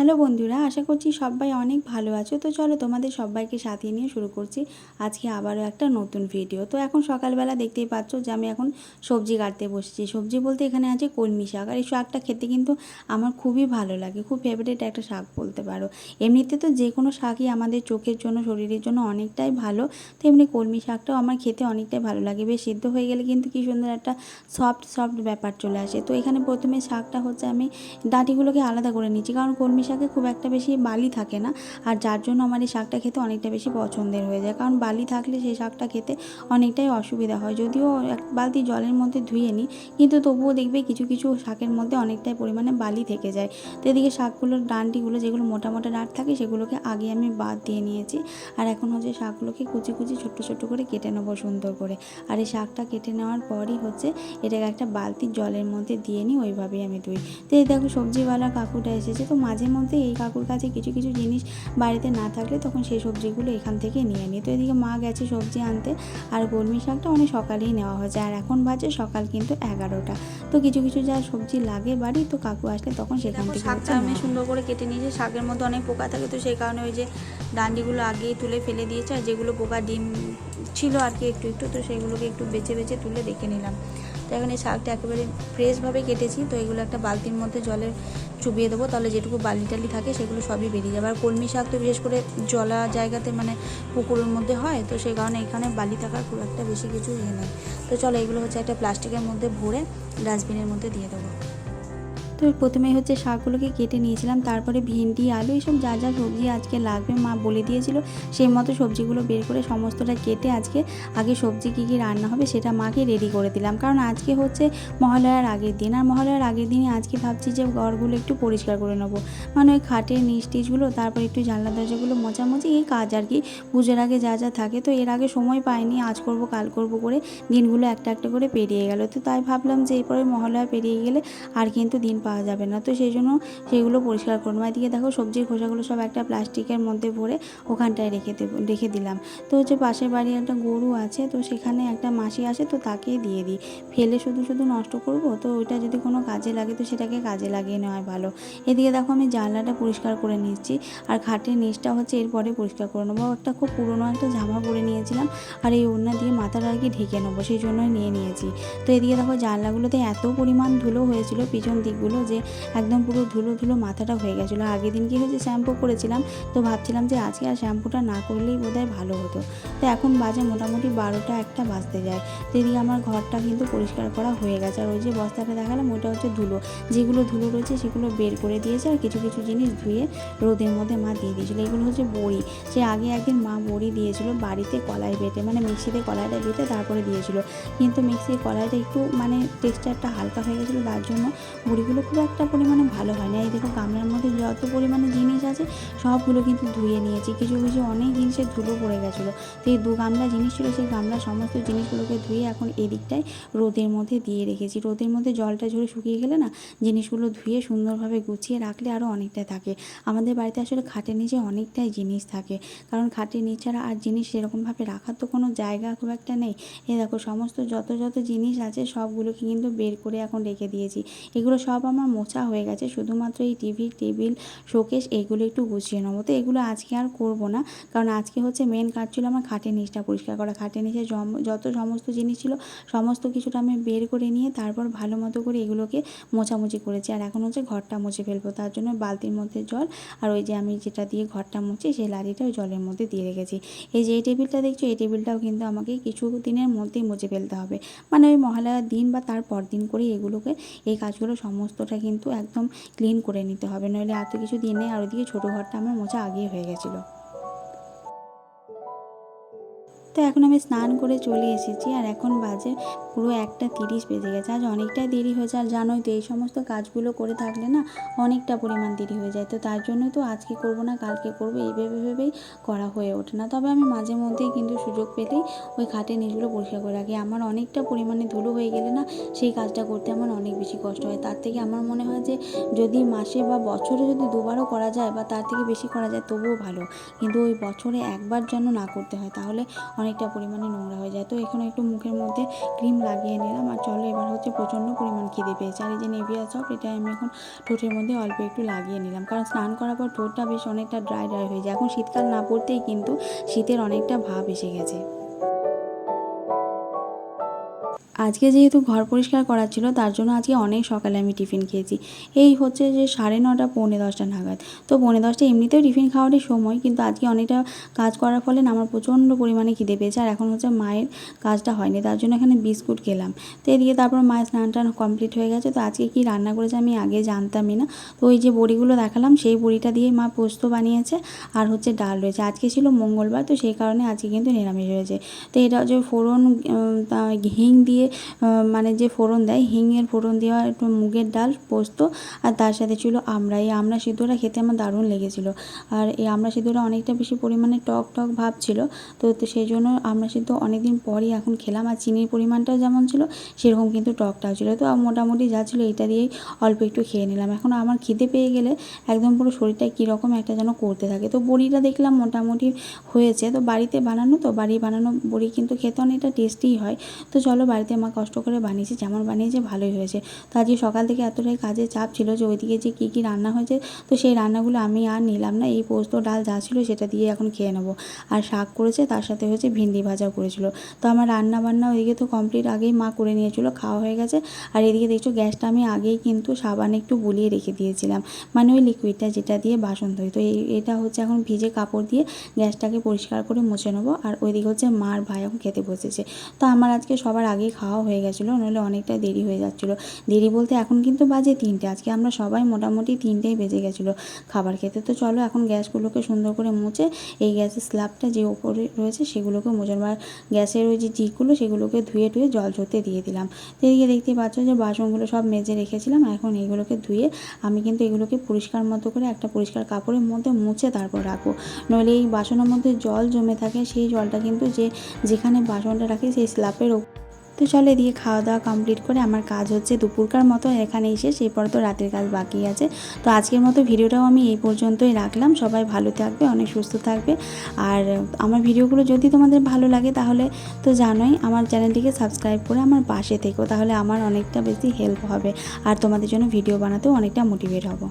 Hello বন্ধুরা, আশা করছি সবাই অনেক ভালো আছো। তো চলো তোমাদের সবাইকে সাথে নিয়ে শুরু করছি আজকে আবারও একটা নতুন ভিডিও। তো এখন সকালবেলা দেখতেই পাচ্ছ যে আমি এখন সবজি কাটতে বসেছি। সবজি বলতে এখানে আছে কলমি শাক, আর এই শাকটা খেতে কিন্তু আমার খুবই ভালো লাগে, খুব ফেভারিট একটা শাক বলতে পারো। এমনিতে তো যে কোনো শাকই আমাদের চোখের জন্য শরীরের জন্য অনেকটাই ভালো, তো এমনি কলমি শাকটাও আমার খেতে অনেকটাই ভালো লাগে। বেশ সিদ্ধ হয়ে গেলে কিন্তু কী সুন্দর একটা সফট সফট ব্যাপার চলে আসে। তো এখানে প্রথমে শাকটা হচ্ছে আমি ডাঁটিগুলোকে আলাদা করে নিচ্ছি, কারণ কলমি শাকে খুব একটা বেশি বালি থাকে না, আর যার জন্য আমার এই শাকটা খেতে অনেকটা বেশি পছন্দের হয়ে যায়। কারণ বালি থাকলে সেই শাকটা খেতে অনেকটাই অসুবিধা হয়। যদিও এক বালতি জলের মধ্যে ধুয়ে নিই, কিন্তু তবুও দেখবে কিছু কিছু শাকের মধ্যে অনেকটাই পরিমাণে বালি থেকে যায়। তো এদিকে শাকগুলোর ডাঁটিগুলো যেগুলো মোটা মোটা ডাঁট থাকে সেগুলোকে আগে আমি বাদ দিয়ে নিয়েছি, আর এখন হচ্ছে শাকগুলোকে কুচি কুচি ছোট্ট ছোট্ট করে কেটে নেবো সুন্দর করে। আর এই শাকটা কেটে নেওয়ার পরই হচ্ছে এটাকে একটা বালতির জলের মধ্যে দিয়ে নিই, ওইভাবেই আমি ধুই। তো এই দেখো সবজিওয়ালা কাকুটা এসেছে, তো মাঝে মধ্যে এই কাকুর কাছে কিছু কিছু জিনিস বাড়িতে না থাকলে তখন সেই সবজিগুলো এখান থেকে নিয়ে নিই। তো এদিকে মা গেছে সবজি আনতে, আর কলমি শাকটা অনেক সকালেই নেওয়া হয়েছে, আর এখন বাজে সকাল কিন্তু 11টা। তো কিছু কিছু যা সবজি লাগে বাড়ি, তো কাকু আসলে তখন সেখান থেকে শাকটা আমি সুন্দর করে কেটে নিয়েছি। শাকের মধ্যে অনেক পোকা থাকে, তো সেই কারণে ওই যে ডান্ডিগুলো আগেই তুলে ফেলে দিয়েছে, আর যেগুলো পোকা ডিম ছিল আর কি একটু একটু, তো সেগুলোকে একটু বেছে বেছে তুলে রেখে নিলাম। তো এখন এই শাকটা একেবারে ফ্রেশভাবে কেটেছি, তো এগুলো একটা বালতির মধ্যে জলে চুবিয়ে দেবো, তাহলে যেটুকু বালি টালি থাকে সেগুলো সবই বেরিয়ে যাবে। আর কলমি শাক তো বিশেষ করে জলা জায়গাতে মানে পুকুরের মধ্যে হয়, তো সেই কারণে এখানে বালি থাকার খুব একটা বেশি কিছু ইয়ে নেই। তো চলো এগুলো হচ্ছে একটা প্লাস্টিকের মধ্যে ভরে ডাস্টবিনের মধ্যে দিয়ে দেবো। তো প্রথমেই হচ্ছে শাকগুলোকে কেটে নিয়েছিলাম, তারপরে ভেন্ডি আলু এসব যা যা সবজি আজকে লাগবে মা বলে দিয়েছিল, সেই মতো সবজিগুলো বের করে সমস্তটা কেটে আজকে আগে সবজি কী কী রান্না হবে সেটা মাকে রেডি করে দিলাম। কারণ আজকে হচ্ছে মহালয়ার আগের দিন, আর মহালয়ার আগের দিনই আজকে ভাবছি যে ঘরগুলো একটু পরিষ্কার করে নেবো, মানে ওই খাটের নিচ টিচগুলো, তারপর একটু জানলা দরজাগুলো মোছামুছি, এই কাজ আর কি পুজোর আগে যা যা থাকে। তো এর আগে সময় পাইনি, আজ করব কাল করব করে দিনগুলো একটা একটা করে পেরিয়ে গেল। তো তাই ভাবলাম যে এরপরে মহালয়া পেরিয়ে গেলে আর কিন্তু দিন পাওয়া যাবে না, তো সেই জন্য সেগুলো পরিষ্কার করবো। এদিকে দেখো সবজির খোসাগুলো সব একটা প্লাস্টিকের মধ্যে ভরে ওখানটায় রেখে দিলাম। তো হচ্ছে পাশের বাড়ি একটা গরু আছে, তো সেখানে একটা মাসি আসে, তো তাকেই দিয়ে দিই। ফেলে শুধু শুধু নষ্ট করব, তো ওইটা যদি কোনো কাজে লাগে তো সেটাকে কাজে লাগিয়ে নেওয়াই ভালো। এদিকে দেখো আমি জানলাটা পরিষ্কার করে নিচ্ছি, আর খাটের নিচটা হচ্ছে এরপরে পরিষ্কার করে নেবো। একটা খুব পুরোনো একটা জামা পরে নিয়েছিলাম, আর এই ওড়না দিয়ে মাথাটা আর কি ঢেকে নেবো, সেই জন্যই নিয়ে নিয়েছি। তো এদিকে দেখো জানলাগুলোতে এত পরিমাণ ধুলো হয়েছিল পিছন দিকগুলো, যে একদম পুরো ধুলো ধুলো মাথাটা হয়ে গেছিলো। আগের দিন কি হয়েছে শ্যাম্পু করেছিলাম, তো ভাবছিলাম যে আজকে আর শ্যাম্পুটা না করলেই বোধহয় ভালো হতো। তো এখন বাজে মোটামুটি 12টা 1টা বাজতে যায়। তো এদিকে আমার ঘরটা কিন্তু পরিষ্কার করা হয়ে গেছে, আর ওই যে বস্তাটা দেখালাম ওটা হচ্ছে ধুলো, যেগুলো ধুলো রয়েছে সেগুলো বের করে দিয়েছে, আর কিছু কিছু জিনিস ধুয়ে রোদের মধ্যে মা দিয়ে দিয়েছিলো। এগুলো হচ্ছে বড়ি, সে আগে একদিন মা বড়ি দিয়েছিল বাড়িতে কলাই বেটে, মানে মিক্সিতে কলাইটা বেটে তারপরে দিয়েছিল, কিন্তু মিক্সির কলাইটা একটু মানে টেক্সচারটা হালকা হয়ে গেছিলো, তার জন্য বড়িগুলো খুব একটা পরিমাণে ভালো হয় না। এই দেখো গামলার মধ্যে যত পরিমাণে জিনিস আছে সবগুলো কিন্তু ধুয়ে নিয়েছি, কিছু কিছু অনেক জিনিসের ধুলো পড়ে গেছিলো। তো এই 2 গামলা জিনিস ছিল, সেই গামলার সমস্ত জিনিসগুলোকে ধুয়ে এখন এদিকটায় রোদের মধ্যে দিয়ে রেখেছি। রোদের মধ্যে জলটা ঝরে শুকিয়ে গেলে না জিনিসগুলো ধুয়ে সুন্দরভাবে গুছিয়ে রাখলে আরও অনেকটা থাকে। আমাদের বাড়িতে আসলে খাটের নিচে অনেকটাই জিনিস থাকে, কারণ খাটের নিচ ছাড়া আর জিনিস সেরকমভাবে রাখার তো কোনো জায়গা খুব একটা নেই। এ দেখো সমস্ত যত যত জিনিস আছে সবগুলোকে কিন্তু বের করে এখন রেখে দিয়েছি। এগুলো সব আমার মোছা হয়ে গেছে, শুধুমাত্র এই টিভি টেবিল শোকেস এইগুলো একটু গুছিয়ে নেবো। তো এগুলো আজকে আর করব না, কারণ আজকে হচ্ছে মেন কাজ ছিল আমার খাটের নিচটা পরিষ্কার করা। খাটের নিচে যত সমস্ত জিনিস ছিল সমস্ত কিছুটা আমি বের করে নিয়ে তারপর ভালো মতো করে এগুলোকে মোছামুছি করেছি, আর এখন হচ্ছে ঘরটা মুছে ফেলবো। তার জন্য বালতির মধ্যে জল, আর ওই যে আমি যেটা দিয়ে ঘরটা মুছি সেই লাড়িটা ওই জলের মধ্যে দিয়ে রেখেছি। এই যে এই টেবিলটা দেখছো, এই টেবিলটাও কিন্তু আমাকে কিছু দিনের মধ্যেই মুছে ফেলতে হবে, মানে ওই মহালয়ার দিন বা তার পর দিন করে এগুলোকে এই কাজগুলো সমস্তটা কিন্তু একদম ক্লিন করে নিতে হবে, নইলে আর তো কিছু দিন নেই। আর ওইদিকে ছোটো ঘরটা আমার মোছা আগেই হয়ে গেছিলো। তো এখন আমি স্নান করে চলে এসেছি, আর এখন বাজে পুরো 1টা 30 বেজে গেছে। আজ অনেকটাই দেরি হয়েছে, আর জানোই তো এই সমস্ত কাজগুলো করে থাকলে না অনেকটা পরিমাণ দেরি হয়ে যায়। তো তার জন্যই তো আজকে করব না কালকে করব এই ভেবে ভেবেই করা হয়ে ওঠে না। তবে আমি মাঝে মধ্যেই কিন্তু সুযোগ পেলেই ওই খাটের নিচগুলো পরিষ্কার করে রাখি। আমার অনেকটা পরিমাণে ধুলো হয়ে গেলে না সেই কাজটা করতে আমার অনেক বেশি কষ্ট হয়। তার থেকে আমার মনে হয় যে যদি মাসে বা বছরে যদি দুবারও করা যায় বা তার থেকে বেশি করা যায় তবুও ভালো, কিন্তু ওই বছরে একবার যেন না করতে হয়, তাহলে অনেকটা পরিমাণে নোংরা হয়ে যায়। তো এখানে একটু মুখের মধ্যে ক্রিম লাগিয়ে নিলাম। আর চলো এবার হচ্ছে প্রচণ্ড পরিমাণ খিদে পেয়েছে। আর এই যে নেভিয়া সফট, এটা আমি এখন ঠোঁটের মধ্যে অল্প একটু লাগিয়ে নিলাম, কারণ স্নান করার পর ঠোঁটটা বেশ অনেকটা ড্রাই হয়ে যায়। এখন শীতকাল না পড়তেই কিন্তু শীতের অনেকটা ভাব এসে গেছে। আজকে যেহেতু ঘর পরিষ্কার করার ছিল, তার জন্য আজকে অনেক সকালে আমি টিফিন খেয়েছি। এই হচ্ছে যে 9:30 পৌনে 10টা নাগাদ। তো পৌনে 10টা এমনিতেও টিফিন খাওয়ারই সময়, কিন্তু আজকে অনেকটা কাজ করার ফলে না আমার প্রচণ্ড পরিমাণে খিদে পেয়েছে। আর এখন হচ্ছে মায়ের কাজটা হয়নি, তার জন্য এখানে বিস্কুট খেলাম। তো এদিকে তারপর মায়ের স্নান টান কমপ্লিট হয়ে গেছে। তো আজকে কি রান্না করেছে আমি আগে জানতামই না। তো ওই যে বড়িগুলো দেখালাম, সেই বড়িটা দিয়েই মা পোস্ত বানিয়েছে। আর হচ্ছে ডাল রয়েছে। আজকে ছিল মঙ্গলবার, তো সেই কারণে আজকে কিন্তু নিরামিষ হয়েছে। তো এটা যে ফোড়ন হিং দিয়ে মানে যে ফোড়ন দেয়, হিঙের ফোড়ন দেওয়া একটু মুগের ডাল, পোস্ত, আর তার সাথে ছিল আমড়া। এই আমড়া সিদ্ধটা খেতে আমার দারুণ লেগেছিলো। আর এই আমড়া সিদ্ধটা অনেকটা বেশি পরিমাণে টক টক ভাব ছিল। তো সেই জন্য আমড়া সিদ্ধ অনেকদিন পরই এখন খেলাম। আর চিনির পরিমাণটাও যেমন ছিল সেরকম কিন্তু টকটাও ছিল। তো মোটামুটি যা ছিল এটা দিয়েই অল্প একটু খেয়ে নিলাম। এখন আমার খিদে পেয়ে গেলে একদম পুরো শরীরটা কীরকম একটা যেন করতে থাকে। তো বড়িটা দেখলাম মোটামুটি হয়েছে। তো বাড়িতে বানানো, তো বাড়ির বানানো বড়ি কিন্তু খেতে অনেকটা টেস্টিই হয়। তো চলো, বাড়িতে মা কষ্ট করে বানিয়েছে, যেমন বানিয়েছে ভালোই হয়েছে। তো আজকে সকাল থেকে এতটাই কাজের চাপ ছিল যে ওইদিকে যে কী রান্না হয়েছে, তো সেই রান্নাগুলো আমি আর নিলাম না। এই পোস্ত ডাল যা ছিল সেটা দিয়ে এখন খেয়ে নেবো। আর শাক করেছে, তার সাথে হচ্ছে ভিন্ডি ভাজাও করেছিল। তো আমার রান্না বান্না ওইদিকে তো কমপ্লিট আগেই মা করে নিয়েছিল, খাওয়া হয়ে গেছে। আর এদিকে দেখছো গ্যাসটা আমি আগেই কিন্তু সাবানে একটু বুলিয়ে রেখে দিয়েছিলাম, মানে ওই লিকুইডটা যেটা দিয়ে বাসন ধুই। তো এটা হচ্ছে এখন ভিজে কাপড় দিয়ে গ্যাসটাকে পরিষ্কার করে মুছে নেবো। আর ওইদিকে হচ্ছে মার ভাই এখন খেতে বসেছে। তো আমার আজকে সবার আগেই খাওয়া হয়ে গেছিলো, নইলে অনেকটা দেরি হয়ে যাচ্ছিলো। দেরি বলতে এখন কিন্তু বাজে 3টে। আজকে আমরা সবাই মোটামুটি 3টেই বেজে গেছিলো খাবার খেতে। তো চলো এখন গ্যাসগুলোকে সুন্দর করে মুছে এই গ্যাসের স্ল্যাবটা যে ওপরে রয়েছে সেগুলোকে মুছে, বা গ্যাসের ওই যে জিকগুলো সেগুলোকে ধুয়ে জল ঝরতে দিয়ে দিলাম। তো এদিকে দেখতে পাচ্ছ যে বাসনগুলো সব মেজে রেখেছিলাম। এখন এইগুলোকে ধুয়ে আমি কিন্তু এগুলোকে পরিষ্কার মতো করে একটা পরিষ্কার কাপড়ের মধ্যে মুছে তারপর রাখবো, নইলে এই বাসনের মধ্যে জল জমে থাকে, সেই জলটা কিন্তু যেখানে বাসনটা রাখি সেই স্ল্যাবের। তো চলো, এদিকে খাওয়া দাওয়া কমপ্লিট করে আমার কাজ হচ্ছে দুপুরকার মতো এখানে এসে, এরপর তো রাতের কাজ বাকি আছে। তো আজকের মতো ভিডিওটাও আমি এই পর্যন্তই রাখলাম। সবাই ভালো থাকবে, অনেক সুস্থ থাকবে। আর আমার ভিডিওগুলো যদি তোমাদের ভালো লাগে তাহলে তো জানোই, আমার চ্যানেলটিকে সাবস্ক্রাইব করে আমার পাশে থেকো, তাহলে আমার অনেকটা বেশি হেল্প হবে। আর তোমাদের জন্য ভিডিও বানাতেও অনেকটা মোটিভেট হব।